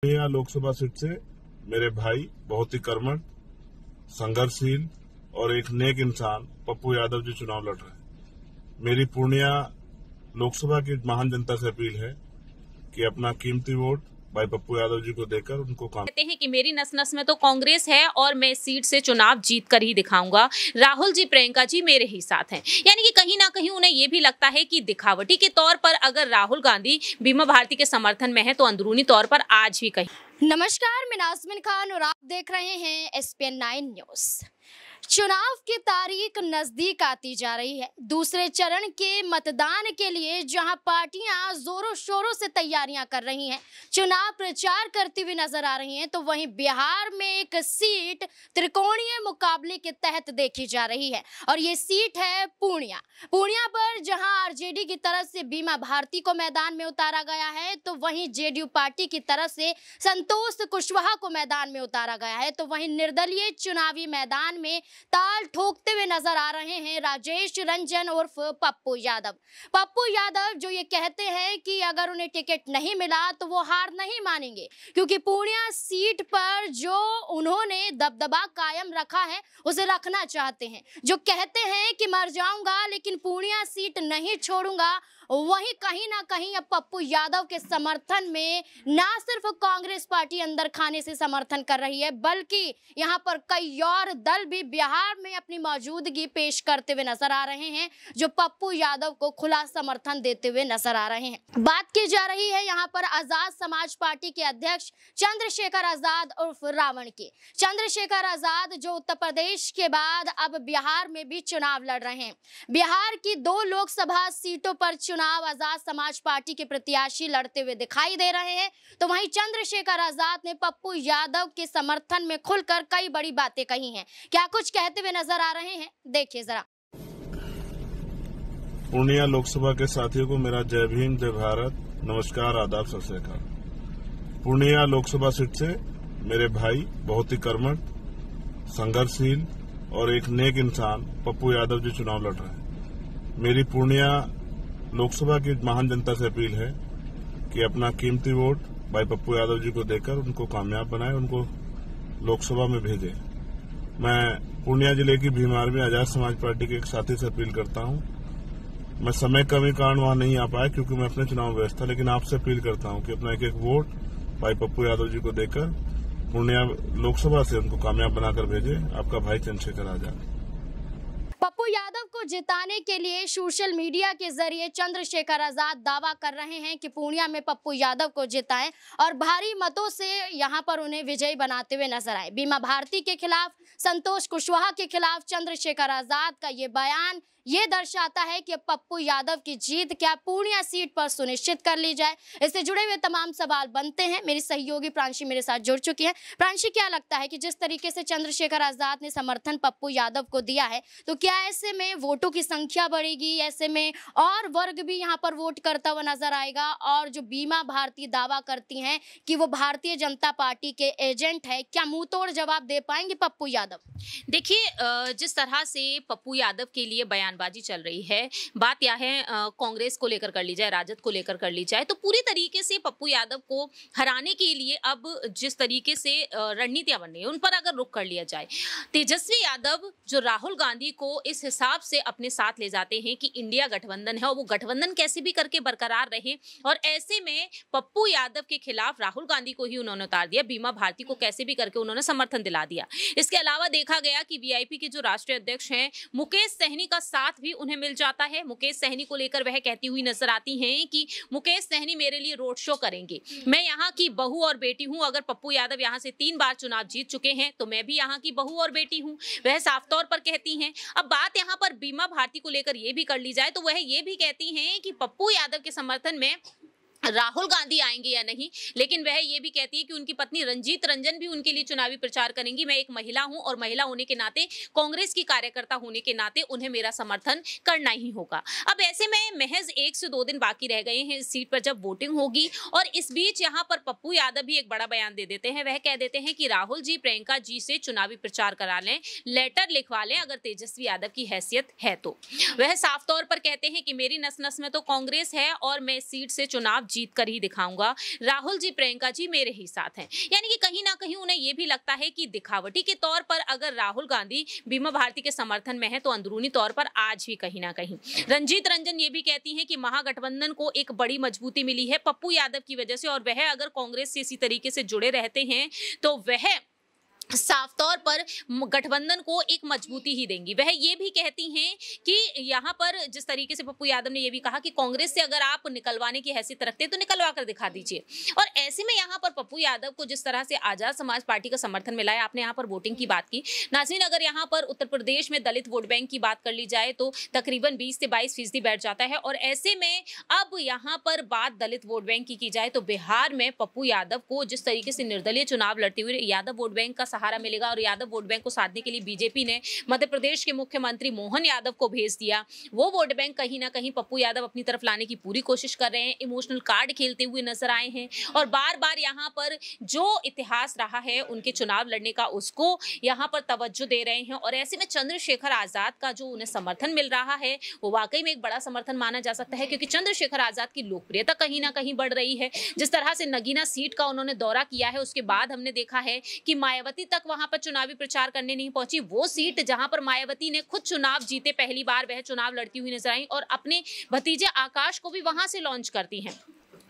यहाँ लोकसभा सीट से मेरे भाई बहुत ही कर्मठ, संघर्षशील और एक नेक इंसान पप्पू यादव जी चुनाव लड़ रहे हैं। मेरी पूर्णिया लोकसभा की महान जनता से अपील है कि अपना कीमती वोट भाई पप्पू यादव जी को देकर उनको कहते हैं कि मेरी नस नस में तो कांग्रेस है और मैं इस सीट से चुनाव जीत कर ही दिखाऊंगा। राहुल जी, प्रियंका जी मेरे ही साथ हैं। यानी कि कहीं ना कहीं उन्हें ये भी लगता है कि दिखावटी के तौर पर अगर राहुल गांधी बीमा भारती के समर्थन में है तो अंदरूनी तौर पर आज भी कहीं। नमस्कार, मैं नाज़मीन खान और आप देख रहे हैं SPN 9 न्यूज। चुनाव की तारीख नजदीक आती जा रही है। दूसरे चरण के मतदान के लिए जहां पार्टियां जोरों शोरों से तैयारियां कर रही हैं, चुनाव प्रचार करती हुई नजर आ रही हैं, तो वहीं बिहार में एक सीट त्रिकोणीय मुकाबले के तहत देखी जा रही है और ये सीट है पूर्णिया। पूर्णिया पर जहां आरजेडी की तरफ से बीमा भारती को मैदान में उतारा गया है, तो वहीं जेडीयू पार्टी की तरफ से संतोष कुशवाहा को मैदान में उतारा गया है। तो वहीं निर्दलीय चुनावी मैदान में ताल ठोकते हुए नजर आ रहे हैं राजेश रंजन उर्फ पप्पू यादव। पप्पू यादव जो ये कहते हैं कि अगर उन्हें टिकट नहीं मिला तो वो हार नहीं मानेंगे, क्योंकि पूर्णिया सीट पर जो उन्होंने दबदबा कायम रखा है उसे रखना चाहते हैं। जो कहते हैं कि मर जाऊंगा लेकिन पूर्णिया सीट नहीं छोड़ूंगा, वहीं कहीं ना कहीं अब पप्पू यादव के समर्थन में ना सिर्फ कांग्रेस पार्टी अंदर खाने से समर्थन कर रही है, बल्कि यहाँ पर कई और दल भी बिहार में अपनी मौजूदगी पेश करते हुए नजर आ रहे हैं, जो पप्पू यादव को खुला समर्थन देते हुए नजर आ रहे हैं। बात की जा रही है यहाँ पर आजाद समाज पार्टी के अध्यक्ष चंद्रशेखर आजाद उर्फ रावण की। चंद्रशेखर आजाद जो उत्तर प्रदेश के बाद अब बिहार में भी चुनाव लड़ रहे हैं। बिहार की 2 लोकसभा सीटों पर चुनाव आजाद समाज पार्टी के प्रत्याशी लड़ते हुए दिखाई दे रहे हैं, तो वहीं चंद्रशेखर आजाद ने पप्पू यादव के समर्थन में खुलकर कई बड़ी बातें कही हैं। क्या कुछ कहते हुए नजर आ रहे हैं, देखिए जरा। पूर्णिया लोकसभा के साथियों को मेरा जय भीम, जय भारत, नमस्कार, आदाब, सत श्री अकाल। पूर्णिया लोकसभा सीट से मेरे भाई बहुत ही कर्मठ, संघर्षशील और एक नेक इंसान पप्पू यादव जी चुनाव लड़ रहे हैं। मेरी पूर्णिया लोकसभा की महान जनता से अपील है कि अपना कीमती वोट भाई पप्पू यादव जी को देकर उनको कामयाब बनाए, उनको लोकसभा में भेजे। मैं पूर्णिया जिले की भीमार में आजाद समाज पार्टी के एक साथी से अपील करता हूं। मैं समय कमी कारण वहां नहीं आ पाया क्योंकि मैं अपने चुनाव में व्यस्त था, लेकिन आपसे अपील करता हूं कि अपना एक एक वोट भाई पप्पू यादव जी को देकर पूर्णिया लोकसभा से उनको कामयाब बनाकर भेजे। आपका भाई चंद्रशेखर आजाद। पप्पू यादव को जिताने के लिए सोशल मीडिया के जरिए चंद्रशेखर आजाद दावा कर रहे हैं कि पूर्णिया में पप्पू यादव को जिताएं और भारी मतों से यहां पर उन्हें विजयी बनाते हुए नजर आए। बीमा भारती के खिलाफ, संतोष कुशवाहा के खिलाफ चंद्रशेखर आजाद का ये बयान ये दर्शाता है कि अब पप्पू यादव की जीत क्या पूर्णिया सीट पर सुनिश्चित कर ली जाए। इससे जुड़े हुए तमाम सवाल बनते हैं। मेरी सहयोगी प्रांशी मेरे साथ जुड़ चुकी है। प्रांशी, क्या लगता है कि जिस तरीके से चंद्रशेखर आजाद ने समर्थन पप्पू यादव को दिया है, तो क्या ऐसे में वोटों की संख्या बढ़ेगी, ऐसे में और वर्ग भी यहाँ पर वोट करता हुआ नजर आएगा? और जो बीमा भारती दावा करती हैं कि वो भारतीय जनता पार्टी के एजेंट है, क्या मुंह तोड़ जवाब दे पाएंगे पप्पू यादव? देखिए, जिस तरह से पप्पू यादव के लिए बयानबाजी चल रही है, बात यह है कांग्रेस को लेकर कर ली जाए, राजद को लेकर कर ली जाए, तो पूरी तरीके से पप्पू यादव को हराने के लिए अब जिस तरीके से रणनीतियां बन रही है उन पर अगर रुख कर लिया जाए, तेजस्वी यादव जो राहुल गांधी को इस हिसाब से अपने साथ ले जाते हैं कि इंडिया गठबंधन है और वो गठबंधन कैसे भी करके बरकरार रहे, और ऐसे में पप्पू यादव के खिलाफ राहुल गांधी को ही उन्होंने उतार दिया, बीमा भारती को कैसे भी करके उन्होंने समर्थन दिला दिया। इसके अलावा देखा गया कि वीआईपी के जो राष्ट्रीय अध्यक्ष हैं मुकेश सहनी का साथ भी उन्हें मिल जाता है। मुकेश सहनी को लेकर वह कहती हुई नजर आती हैं कि मुकेश सहनी मेरे लिए रोड शो करेंगे, मैं यहाँ की बहू और बेटी हूँ, अगर पप्पू यादव यहाँ से 3 बार चुनाव जीत चुके हैं तो मैं भी यहाँ की बहू और बेटी हूँ, वह साफ तौर पर कहती हैं। अब बात यहाँ पर बीमा भारती को लेकर ये भी कर ली जाए तो वह ये भी कहती हैं कि पप्पू यादव के समर्थन में राहुल गांधी आएंगे या नहीं, लेकिन वह ये भी कहती है कि उनकी पत्नी रंजीत रंजन भी उनके लिए चुनावी प्रचार करेंगी। मैं एक महिला हूं और महिला होने के नाते, कांग्रेस की कार्यकर्ता होने के नाते उन्हें मेरा समर्थन करना ही होगा। अब ऐसे में महज 1 से 2 दिन बाकी रह गए हैं इस सीट पर जब वोटिंग होगी, और इस बीच यहाँ पर पप्पू यादव भी एक बड़ा बयान दे देते हैं। वह कह देते हैं कि राहुल जी प्रियंका जी से चुनावी प्रचार करा लें, लेटर लिखवा लें अगर तेजस्वी यादव की हैसियत है तो। वह साफ तौर पर कहते हैं कि मेरी नस नस में तो कांग्रेस है और मैं इस सीट से चुनाव चुनाव जीत कर ही दिखाऊंगा, राहुल जी प्रियंका जी मेरे ही साथ हैं। यानी कि कहीं ना कहीं उन्हें यह भी लगता है कि दिखावटी के तौर पर अगर राहुल गांधी बीमा भारती के समर्थन में है तो अंदरूनी तौर पर आज भी कहीं ना कहीं रंजीत रंजन ये भी कहती हैं कि महागठबंधन को एक बड़ी मजबूती मिली है पप्पू यादव की वजह से, और वह अगर कांग्रेस से इसी तरीके से जुड़े रहते हैं तो वह साफ तौर पर गठबंधन को एक मजबूती ही देंगी। वह ये भी कहती हैं कि यहाँ पर जिस तरीके से पप्पू यादव ने ये भी कहा कि कांग्रेस से अगर आप निकलवाने की हैसियत रखते हैं तो निकलवा कर दिखा दीजिए। और ऐसे में यहाँ पर पप्पू यादव को जिस तरह से आजाद समाज पार्टी का समर्थन मिला है, आपने यहाँ पर वोटिंग की बात की नाज़रीन, अगर यहाँ पर उत्तर प्रदेश में दलित वोट बैंक की बात कर ली जाए तो तकरीबन 20 से 22% बैठ जाता है। और ऐसे में अब यहाँ पर बात दलित वोट बैंक की जाए तो बिहार में पप्पू यादव को जिस तरीके से निर्दलीय चुनाव लड़ते हुए यादव वोट बैंक का सहारा मिलेगा, और यादव वोट बैंक को साधने के लिए बीजेपी ने मध्य प्रदेश के मुख्यमंत्री मोहन यादव को भेज दिया। वो वोट बैंक कहीं ना कहीं पप्पू यादव अपनी तरफ लाने की पूरी कोशिश कर रहे हैं, इमोशनल कार्ड खेलते हुए नजर आए हैं और बार बार यहाँ पर जो इतिहास रहा है उनके चुनाव लड़ने का उसको यहाँ पर तवज्जो दे रहे हैं। और ऐसे में चंद्रशेखर आजाद का जो उन्हें समर्थन मिल रहा है वो वाकई में एक बड़ा समर्थन माना जा सकता है, क्योंकि चंद्रशेखर आजाद की लोकप्रियता कहीं ना कहीं बढ़ रही है। जिस तरह से नगीना सीट का उन्होंने दौरा किया है उसके बाद हमने देखा है कि मायावती तक वहां पर चुनावी प्रचार करने नहीं पहुंची। वो सीट जहां पर मायावती ने खुद चुनाव जीते पहली बार वह चुनाव लड़ती हुई नजर आई और अपने भतीजे आकाश को भी वहां से लॉन्च करती हैं।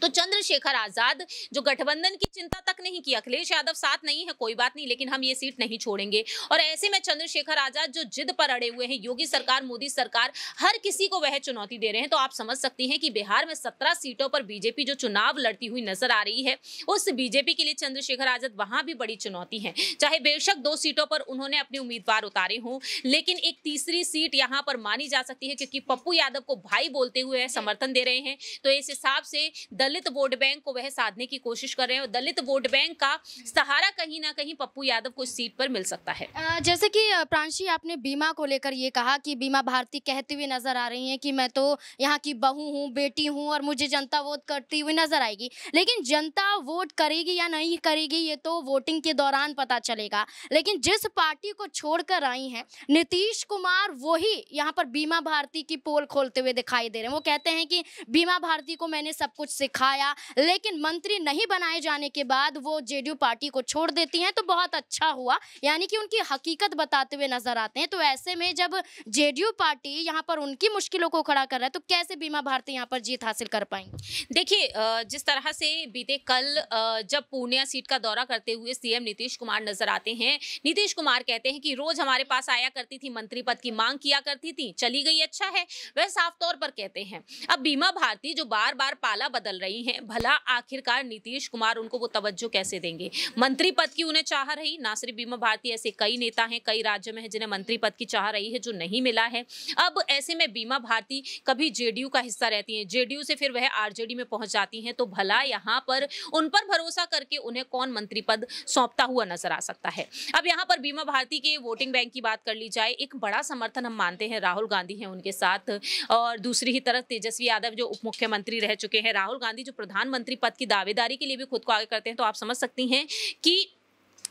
तो चंद्रशेखर आजाद जो गठबंधन की चिंता तक नहीं की, अखिलेश यादव साथ नहीं है कोई बात नहीं, लेकिन हम ये सीट नहीं छोड़ेंगे। और ऐसे में चंद्रशेखर आजाद जो जिद पर अड़े हुए हैं, योगी सरकार मोदी सरकार हर किसी को वह चुनौती दे रहे हैं। तो आप समझ सकती हैं कि बिहार में 17 सीटों पर बीजेपी जो चुनाव लड़ती हुई नजर आ रही है, उस बीजेपी के लिए चंद्रशेखर आजाद वहां भी बड़ी चुनौती है। चाहे बेशक 2 सीटों पर उन्होंने अपने उम्मीदवार उतारे हों, लेकिन एक तीसरी सीट यहाँ पर मानी जा सकती है, क्योंकि पप्पू यादव को भाई बोलते हुए समर्थन दे रहे हैं। तो इस हिसाब से दलित वोट बैंक को वह साधने की कोशिश कर रहे हैं और दलित वोट बैंक का सहारा कहीं ना कहीं पप्पू यादव को इस सीट पर मिल सकता है। जैसे कि प्रांशी आपने बीमा को लेकर ये कहा कि बीमा भारती कहती हुई नजर आ रही हैं कि मैं तो यहाँ की बहू हूँ, बेटी हूँ और मुझे जनता वोट करती हुई नजर आएगी, लेकिन जनता वोट करेगी या नहीं करेगी ये तो वोटिंग के दौरान पता चलेगा। लेकिन जिस पार्टी को छोड़कर आई हैं नीतीश कुमार, वही यहाँ पर बीमा भारती की पोल खोलते हुए दिखाई दे रहे हैं। वो कहते हैं कि बीमा भारती को मैंने सब कुछ सिखाया, लेकिन मंत्री नहीं बनाए जाने के बाद वो जेडीयू पार्टी को छोड़ देती हैं तो बहुत अच्छा हुआ, यानी कि उनकी हकीकत बताते हुए नजर आते हैं। तो ऐसे में जब जेडीयू पार्टी यहाँ पर उनकी मुश्किलों को खड़ा कर रहा है तो कैसे बीमा भारती यहाँ पर जीत हासिल कर पाएंगे? देखिए, जिस तरह से बीते कल जब पूर्णिया सीट का दौरा करते हुए सीएम नीतीश कुमार नजर आते हैं, नीतीश कुमार कहते हैं कि रोज हमारे पास आया करती थी, मंत्री पद की मांग किया करती थी, चली गई अच्छा है, वह साफ तौर पर कहते हैं। अब बीमा भारती जो बार बार पाला बदल रही है, भला आखिरकार नीतीश कुमार उनको वो तवज्जो कैसे देंगे? मंत्री पद की उन्हें चाह रही, ना सिर्फ बीमा भारती, ऐसे कई नेता हैं कई राज्यों में है जिन्हें मंत्री पद की चाह रही है जो नहीं मिला है। अब ऐसे में बीमा भारती कभी जेडीयू का हिस्सा रहती है, जेडीयू से फिर वह आरजेडी में पहुंच जाती हैं, तो भला यहाँ पर उन पर भरोसा करके उन्हें कौन मंत्री पद सौंपता हुआ नजर आ सकता है? अब यहाँ पर बीमा भारती के वोटिंग बैंक की बात कर ली जाए, एक बड़ा समर्थन हम मानते हैं राहुल गांधी है उनके साथ, और दूसरी ही तरफ तेजस्वी यादव जो उप मुख्यमंत्री रह चुके हैं, राहुल गांधी जो प्रधानमंत्री पद की दावेदारी के लिए भी खुद को आगे करते हैं। तो आप समझ सकती हैं कि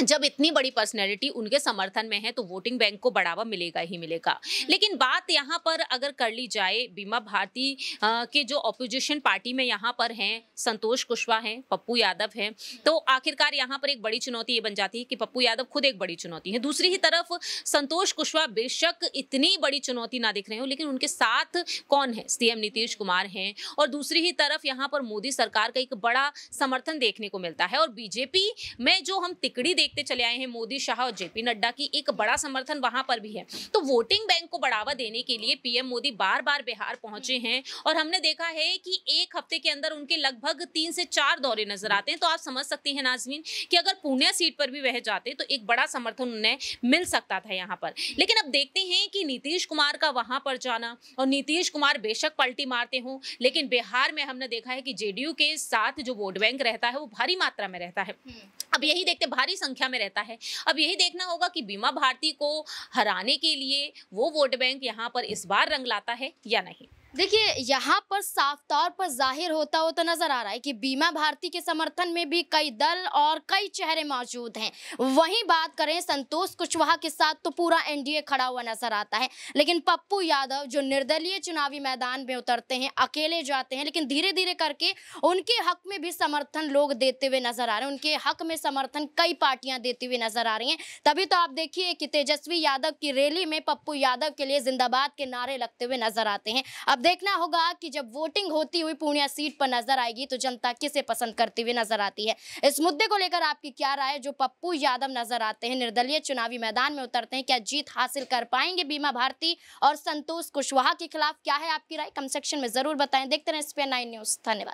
जब इतनी बड़ी पर्सनैलिटी उनके समर्थन में है तो वोटिंग बैंक को बढ़ावा मिलेगा ही मिलेगा। लेकिन बात यहाँ पर अगर कर ली जाए बीमा भारती के जो ऑपोजिशन पार्टी में यहाँ पर हैं, संतोष कुशवाहा हैं, पप्पू यादव हैं, तो आखिरकार यहाँ पर एक बड़ी चुनौती ये बन जाती है कि पप्पू यादव खुद एक बड़ी चुनौती है। दूसरी ही तरफ संतोष कुशवाहा बेशक इतनी बड़ी चुनौती ना दिख रहे हो, लेकिन उनके साथ कौन है? सीएम नीतीश कुमार हैं, और दूसरी ही तरफ यहाँ पर मोदी सरकार का एक बड़ा समर्थन देखने को मिलता है। और बीजेपी में जो हम तिकड़ी देखते चले आए हैं मोदी, शाह और जेपी नड्डा की, एक बड़ा समर्थन वहां पर भी है। तो वोटिंग बैंक को बढ़ावा देने के लिए पीएम मोदी बार बार बिहार पहुंचे हैं और हमने देखा है कि एक हफ्ते के अंदर उनके लगभग 3 से 4 दौरे नजर आते हैं। तो आप समझ सकती हैं नाज़रीन कि अगर पूर्णिया सीट पर भी वह जाते तो एक बड़ा समर्थन उन्हें मिल सकता था यहाँ पर। लेकिन अब देखते हैं कि नीतीश कुमार का वहां पर जाना, और नीतीश कुमार बेशक पलटी मारते हों, लेकिन बिहार में हमने देखा है कि जेडीयू के साथ जो वोट बैंक रहता है वो भारी मात्रा में रहता है। अब यही देखते, भारी संख्या में रहता है। अब यही देखना होगा कि बीमा भारती को हराने के लिए वो वोट बैंक यहाँ पर इस बार रंग लाता है या नहीं। देखिए, यहाँ पर साफ तौर पर जाहिर होता हो तो नजर आ रहा है कि बीमा भारती के समर्थन में भी कई दल और कई चेहरे मौजूद हैं। वहीं बात करें संतोष कुशवाहा के साथ तो पूरा एनडीए खड़ा हुआ नजर आता है, लेकिन पप्पू यादव जो निर्दलीय चुनावी मैदान में उतरते हैं, अकेले जाते हैं, लेकिन धीरे धीरे करके उनके हक में भी समर्थन लोग देते हुए नजर आ रहे हैं। उनके हक में समर्थन कई पार्टियां देती हुई नजर आ रही हैं। तभी तो आप देखिए कि तेजस्वी यादव की रैली में पप्पू यादव के लिए जिंदाबाद के नारे लगते हुए नजर आते हैं। अब देखना होगा कि जब वोटिंग होती हुई पूर्णिया सीट पर नजर आएगी तो जनता किसे पसंद करती हुई नजर आती है। इस मुद्दे को लेकर आपकी क्या राय है? जो पप्पू यादव नजर आते हैं, निर्दलीय चुनावी मैदान में उतरते हैं, क्या जीत हासिल कर पाएंगे बीमा भारती और संतोष कुशवाहा के खिलाफ? क्या है आपकी राय? कमेंट सेक्शन में जरूर बताएं। देखते रहें SPN9 न्यूज। धन्यवाद।